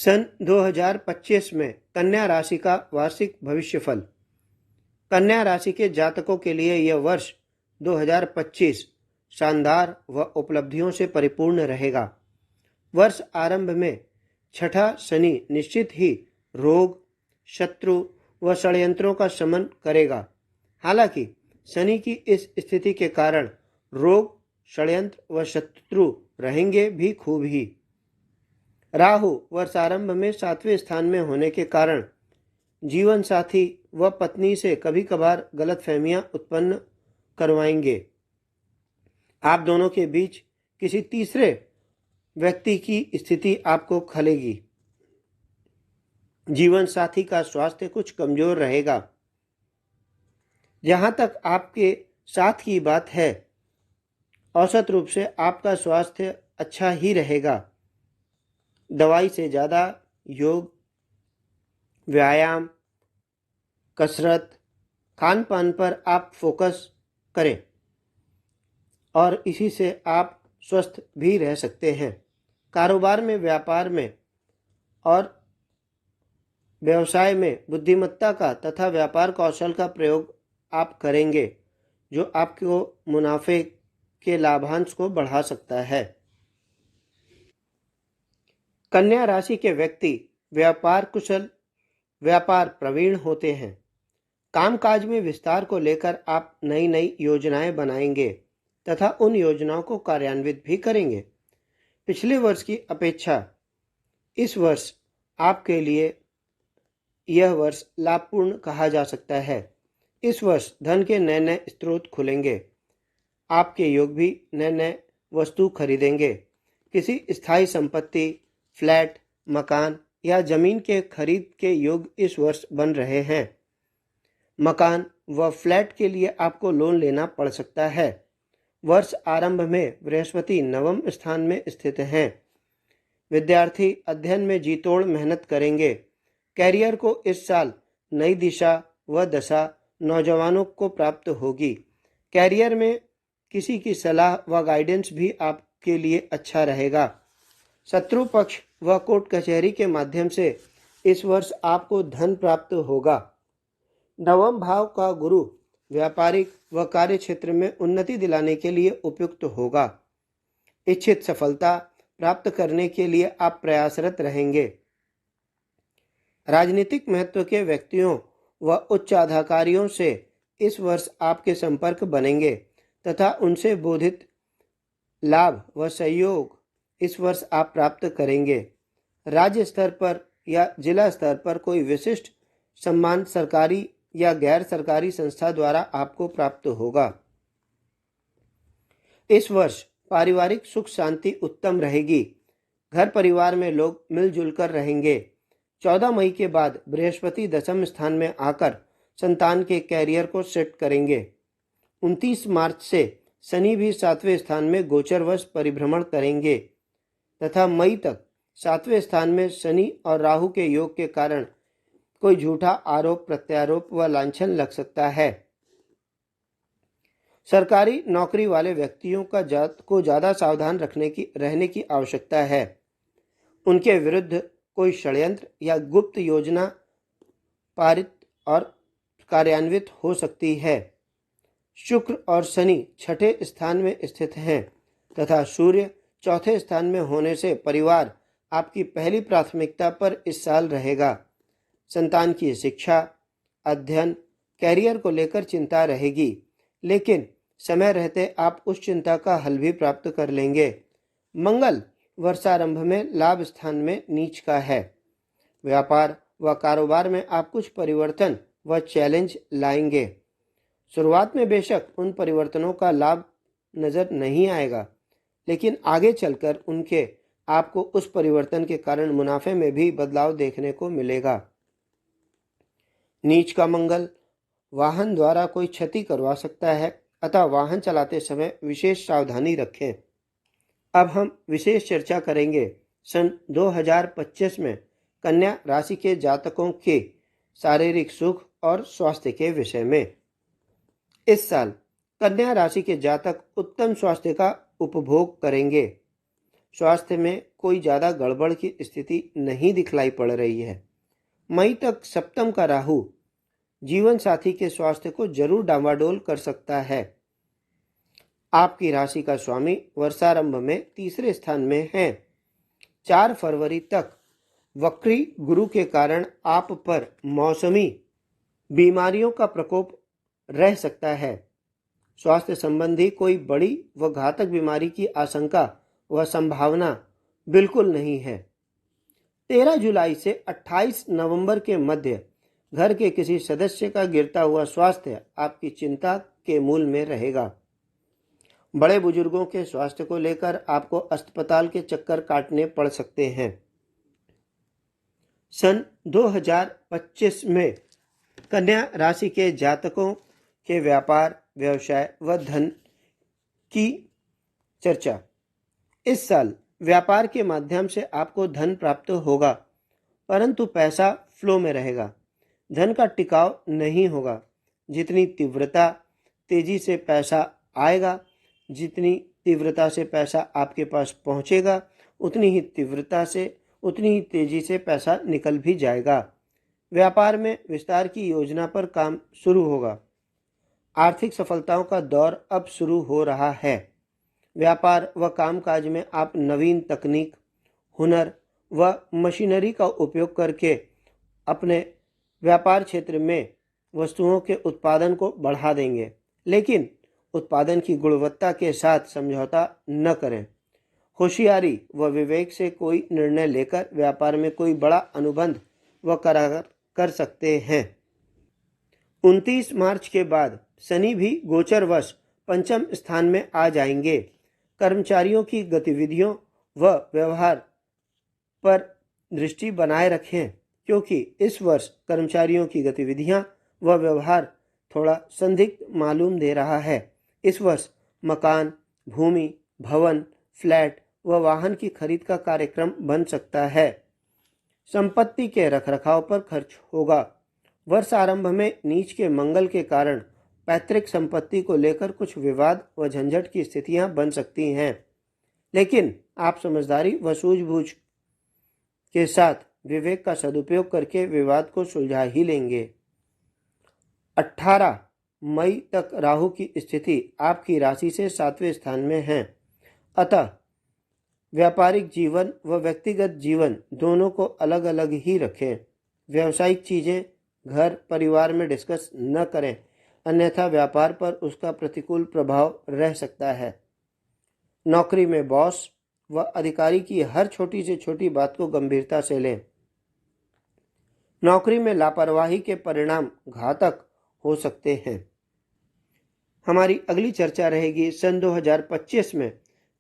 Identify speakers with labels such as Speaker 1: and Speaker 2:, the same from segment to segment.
Speaker 1: सन 2025 में कन्या राशि का वार्षिक भविष्यफल। कन्या राशि के जातकों के लिए यह वर्ष 2025 शानदार व उपलब्धियों से परिपूर्ण रहेगा। वर्ष आरंभ में छठा शनि निश्चित ही रोग, शत्रु व षड्यंत्रों का शमन करेगा। हालांकि शनि की इस स्थिति के कारण रोग, षड्यंत्र व शत्रु रहेंगे भी खूब ही। राहु वर्षारंभ में 7वें स्थान में होने के कारण जीवन साथी व पत्नी से कभी कभार गलतफहमियां उत्पन्न करवाएंगे। आप दोनों के बीच किसी तीसरे व्यक्ति की स्थिति आपको खलेगी। जीवन साथी का स्वास्थ्य कुछ कमजोर रहेगा। जहां तक आपके साथ की बात है, औसत रूप से आपका स्वास्थ्य अच्छा ही रहेगा। दवाई से ज़्यादा योग, व्यायाम, कसरत, खान पान पर आप फोकस करें और इसी से आप स्वस्थ भी रह सकते हैं। कारोबार में, व्यापार में और व्यवसाय में बुद्धिमत्ता का तथा व्यापार कौशल का प्रयोग आप करेंगे, जो आपको मुनाफे के लाभांश को बढ़ा सकता है। कन्या राशि के व्यक्ति व्यापार कुशल, व्यापार प्रवीण होते हैं। कामकाज में विस्तार को लेकर आप नई नई योजनाएं बनाएंगे तथा उन योजनाओं को कार्यान्वित भी करेंगे। पिछले वर्ष की अपेक्षा इस वर्ष आपके लिए यह वर्ष लाभपूर्ण कहा जा सकता है। इस वर्ष धन के नए नए स्रोत खुलेंगे। आपके योग भी नए नए वस्तु खरीदेंगे। किसी स्थायी संपत्ति, फ्लैट, मकान या जमीन के खरीद के योग इस वर्ष बन रहे हैं। मकान व फ्लैट के लिए आपको लोन लेना पड़ सकता है। वर्ष आरंभ में बृहस्पति नवम स्थान में स्थित हैं। विद्यार्थी अध्ययन में जी तोड़ मेहनत करेंगे। कैरियर को इस साल नई दिशा व दशा नौजवानों को प्राप्त होगी। कैरियर में किसी की सलाह व गाइडेंस भी आपके लिए अच्छा रहेगा। शत्रु पक्ष व कोर्ट कचहरी के माध्यम से इस वर्ष आपको धन प्राप्त होगा। नवम भाव का गुरु व्यापारिक व कार्य क्षेत्र में उन्नति दिलाने के लिए उपयुक्त होगा। इच्छित सफलता प्राप्त करने के लिए आप प्रयासरत रहेंगे। राजनीतिक महत्व के व्यक्तियों व उच्च अधिकारियों से इस वर्ष आपके संपर्क बनेंगे तथा उनसे बोधित लाभ व सहयोग इस वर्ष आप प्राप्त करेंगे। राज्य स्तर पर या जिला स्तर पर कोई विशिष्ट सम्मान सरकारी या गैर सरकारी संस्था द्वारा आपको प्राप्त होगा। इस वर्ष पारिवारिक सुख शांति उत्तम रहेगी। घर परिवार में लोग मिलजुल कर रहेंगे। 14 मई के बाद बृहस्पति दशम स्थान में आकर संतान के कैरियर को सेट करेंगे। 29 मार्च से शनि भी 7वें स्थान में गोचरवश परिभ्रमण करेंगे तथा मई तक 7वें स्थान में शनि और राहु के योग के कारण कोई झूठा आरोप प्रत्यारोप व लांछन लग सकता है। सरकारी नौकरी वाले व्यक्तियों को ज्यादा सावधान रहने की आवश्यकता है। उनके विरुद्ध कोई षड्यंत्र या गुप्त योजना पारित और कार्यान्वित हो सकती है। शुक्र और शनि छठे स्थान में स्थित हैं तथा सूर्य चौथे स्थान में होने से परिवार आपकी पहली प्राथमिकता पर इस साल रहेगा। संतान की शिक्षा, अध्ययन, कैरियर को लेकर चिंता रहेगी, लेकिन समय रहते आप उस चिंता का हल भी प्राप्त कर लेंगे। मंगल वर्षारंभ में लाभ स्थान में नीच का है। व्यापार व कारोबार में आप कुछ परिवर्तन व चैलेंज लाएंगे। शुरुआत में बेशक उन परिवर्तनों का लाभ नजर नहीं आएगा, लेकिन आगे चलकर उनके आपको उस परिवर्तन के कारण मुनाफे में भी बदलाव देखने को मिलेगा। नीच का मंगल वाहन द्वारा कोई क्षति करवा सकता है, अतः वाहन चलाते समय विशेष सावधानी रखें। अब हम विशेष चर्चा करेंगे सन 2025 में कन्या राशि के जातकों के शारीरिक सुख और स्वास्थ्य के विषय में। इस साल कन्या राशि के जातक उत्तम स्वास्थ्य का उपभोग करेंगे। स्वास्थ्य में कोई ज़्यादा गड़बड़ की स्थिति नहीं दिखलाई पड़ रही है। मई तक सप्तम का राहु जीवन साथी के स्वास्थ्य को जरूर डामाडोल कर सकता है। आपकी राशि का स्वामी वर्षारंभ में तीसरे स्थान में है। 4 फरवरी तक वक्री गुरु के कारण आप पर मौसमी बीमारियों का प्रकोप रह सकता है। स्वास्थ्य संबंधी कोई बड़ी व घातक बीमारी की आशंका व संभावना बिल्कुल नहीं है। 13 जुलाई से 28 नवंबर के मध्य घर के किसी सदस्य का गिरता हुआ स्वास्थ्य आपकी चिंता के मूल में रहेगा। बड़े बुजुर्गों के स्वास्थ्य को लेकर आपको अस्पताल के चक्कर काटने पड़ सकते हैं। सन 2025 में कन्या राशि के जातकों के व्यापार, व्यवसाय व धन की चर्चा। इस साल व्यापार के माध्यम से आपको धन प्राप्त होगा, परंतु पैसा फ्लो में रहेगा। धन का टिकाव नहीं होगा। जितनी तीव्रता तेजी से पैसा आएगा, जितनी तीव्रता से पैसा आपके पास पहुंचेगा, उतनी ही तेजी से पैसा निकल भी जाएगा। व्यापार में विस्तार की योजना पर काम शुरू होगा। आर्थिक सफलताओं का दौर अब शुरू हो रहा है। व्यापार व कामकाज में आप नवीन तकनीक, हुनर व मशीनरी का उपयोग करके अपने व्यापार क्षेत्र में वस्तुओं के उत्पादन को बढ़ा देंगे, लेकिन उत्पादन की गुणवत्ता के साथ समझौता न करें। होशियारी व विवेक से कोई निर्णय लेकर व्यापार में कोई बड़ा अनुबंध व करार कर सकते हैं। 29 मार्च के बाद शनि भी गोचरवश पंचम स्थान में आ जाएंगे। कर्मचारियों की गतिविधियों व व्यवहार पर दृष्टि बनाए रखें, क्योंकि इस वर्ष कर्मचारियों की गतिविधियां व व्यवहार थोड़ा संदिग्ध मालूम दे रहा है। इस वर्ष मकान, भूमि, भवन, फ्लैट व वाहन की खरीद का कार्यक्रम बन सकता है। संपत्ति के रखरखाव पर खर्च होगा। वर्ष आरंभ में नीच के मंगल के कारण पैतृक संपत्ति को लेकर कुछ विवाद व झंझट की स्थितियां बन सकती हैं, लेकिन आप समझदारी व सूझबूझ के साथ विवेक का सदुपयोग करके विवाद को सुलझा ही लेंगे। 18 मई तक राहु की स्थिति आपकी राशि से 7वें स्थान में है, अतः व्यापारिक जीवन व व्यक्तिगत जीवन दोनों को अलग अलग ही रखें। व्यावसायिक चीजें घर परिवार में डिस्कस न करें, अन्यथा व्यापार पर उसका प्रतिकूल प्रभाव रह सकता है। नौकरी में बॉस व अधिकारी की हर छोटी से छोटी बात को गंभीरता से लें। नौकरी में लापरवाही के परिणाम घातक हो सकते हैं। हमारी अगली चर्चा रहेगी सन 2025 में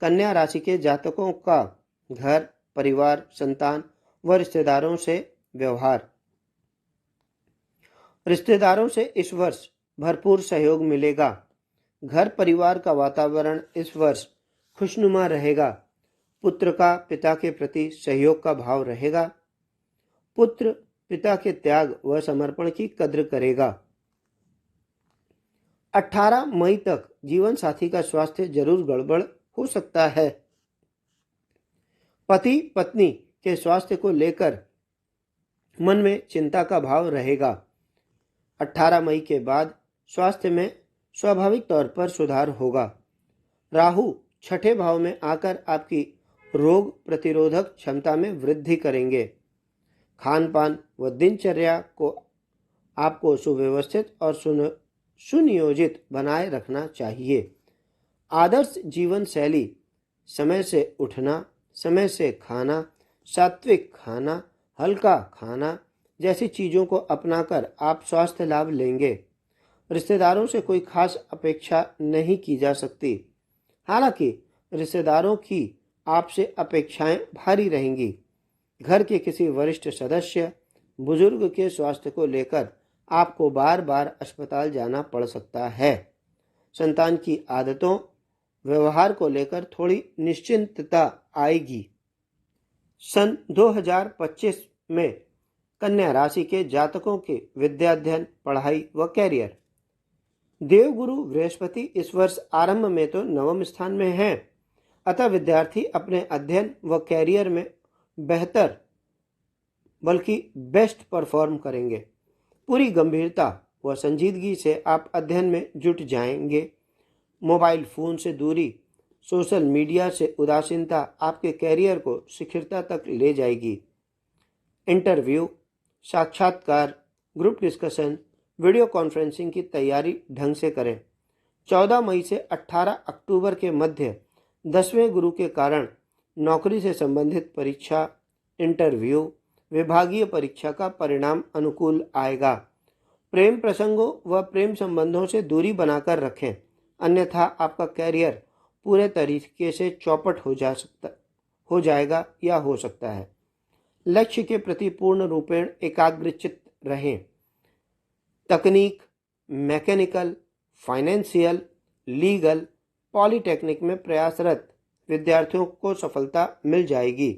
Speaker 1: कन्या राशि के जातकों का घर, परिवार, संतान व रिश्तेदारों से व्यवहार। रिश्तेदारों से इस वर्ष भरपूर सहयोग मिलेगा। घर परिवार का वातावरण इस वर्ष खुशनुमा रहेगा। पुत्र का पिता के प्रति सहयोग का भाव रहेगा। पुत्र पिता के त्याग व समर्पण की कद्र करेगा। 18 मई तक जीवन साथी का स्वास्थ्य जरूर गड़बड़ हो सकता है। पति पत्नी के स्वास्थ्य को लेकर मन में चिंता का भाव रहेगा। 18 मई के बाद स्वास्थ्य में स्वाभाविक तौर पर सुधार होगा। राहु 6ठे भाव में आकर आपकी रोग प्रतिरोधक क्षमता में वृद्धि करेंगे। खान पान व दिनचर्या को आपको सुव्यवस्थित और सुनियोजित बनाए रखना चाहिए। आदर्श जीवन शैली, समय से उठना, समय से खाना, सात्विक खाना, हल्का खाना जैसी चीज़ों को अपनाकर आप स्वास्थ्य लाभ लेंगे। रिश्तेदारों से कोई खास अपेक्षा नहीं की जा सकती। हालांकि रिश्तेदारों की आपसे अपेक्षाएं भारी रहेंगी। घर के किसी वरिष्ठ सदस्य, बुजुर्ग के स्वास्थ्य को लेकर आपको बार बार अस्पताल जाना पड़ सकता है। संतान की आदतों, व्यवहार को लेकर थोड़ी निश्चिंतता आएगी। सन 2025 में कन्या राशि के जातकों के विद्याध्ययन, पढ़ाई व कैरियर। देवगुरु बृहस्पति इस वर्ष आरंभ में तो 9वें स्थान में है, अतः विद्यार्थी अपने अध्ययन व कैरियर में बेहतर बल्कि बेस्ट परफॉर्म करेंगे। पूरी गंभीरता व संजीदगी से आप अध्ययन में जुट जाएंगे। मोबाइल फ़ोन से दूरी, सोशल मीडिया से उदासीनता आपके कैरियर को शिखरता तक ले जाएगी। इंटरव्यू, साक्षात्कार, ग्रुप डिस्कशन, वीडियो कॉन्फ्रेंसिंग की तैयारी ढंग से करें। 14 मई से 18 अक्टूबर के मध्य 10वें गुरु के कारण नौकरी से संबंधित परीक्षा, इंटरव्यू, विभागीय परीक्षा का परिणाम अनुकूल आएगा। प्रेम प्रसंगों व प्रेम संबंधों से दूरी बनाकर रखें, अन्यथा आपका कैरियर पूरे तरीके से चौपट हो जाएगा या हो सकता है। लक्ष्य के प्रति पूर्ण रूपेण एकाग्रचित्त रहें। तकनीक, मैकेनिकल, फाइनेंशियल, लीगल, पॉलिटेक्निक में प्रयासरत विद्यार्थियों को सफलता मिल जाएगी।